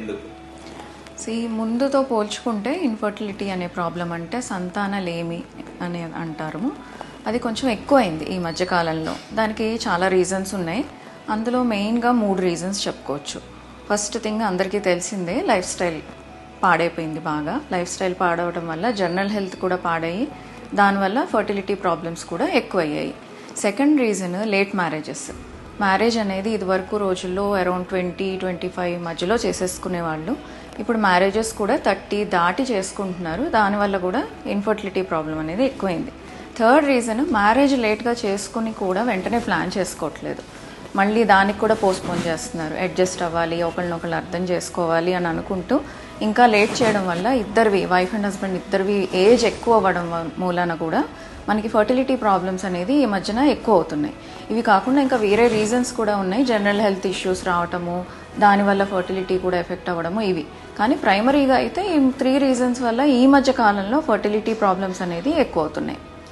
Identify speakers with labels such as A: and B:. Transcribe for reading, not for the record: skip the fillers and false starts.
A: ఎందుకు?
B: ముందుతో పోల్చుకుంటే ఇన్ఫర్టిలిటీ అనే ప్రాబ్లం అంటే సంతానలేమి అని అంటారు. అది కొంచెం ఎక్కువైంది ఈ మధ్యకాలంలో. దానికి చాలా రీజన్స్ ఉన్నాయి. అందులో మెయిన్గా 3 రీజన్స్ చెప్పుకోవచ్చు. ఫస్ట్ థింగ్ అందరికీ తెలిసిందే, లైఫ్ స్టైల్ పాడైపోయింది బాగా. లైఫ్ స్టైల్ పాడవడం వల్ల జనరల్ హెల్త్ కూడా పాడయ్యి దానివల్ల ఫర్టిలిటీ ప్రాబ్లమ్స్ కూడా ఎక్కువయ్యాయి. Second reason late marriages. Marriage అనేది ఇదివరకు రోజుల్లో అరౌండ్ 20-25 మధ్యలో చేసేసుకునేవాళ్ళు. ఇప్పుడు మ్యారేజెస్ కూడా 30 దాటి చేసుకుంటున్నారు. దానివల్ల కూడా ఇన్ఫర్టిలిటీ ప్రాబ్లం అనేది ఎక్కువైంది. థర్డ్ రీజన్, మ్యారేజ్ లేట్గా చేసుకుని కూడా వెంటనే ప్లాన్ చేసుకోవట్లేదు. మళ్ళీ దానికి కూడా పోస్ట్పోన్ చేస్తున్నారు. అడ్జస్ట్ అవ్వాలి, ఒకళ్ళనొకళ్ళు అర్థం చేసుకోవాలి అని అనుకుంటూ ఇంకా లేట్ చేయడం వల్ల ఇద్దరివి, వైఫ్ అండ్ హస్బెండ్ ఇద్దరివి ఏజ్ ఎక్కువ అవ్వడం మూలన కూడా మనకి ఫర్టిలిటీ ప్రాబ్లమ్స్ అనేది ఈ మధ్యన ఎక్కువ అవుతున్నాయి. ఇవి కాకుండా ఇంకా వేరే రీజన్స్ కూడా ఉన్నాయి. జనరల్ హెల్త్ ఇష్యూస్ రావటము, దానివల్ల ఫర్టిలిటీ కూడా ఎఫెక్ట్ అవ్వడము, ఇవి. కానీ ప్రైమరీగా అయితే ఈ 3 రీజన్స్ వల్ల ఈ మధ్య కాలంలో ఫర్టిలిటీ ప్రాబ్లమ్స్ అనేది ఎక్కువ అవుతున్నాయి.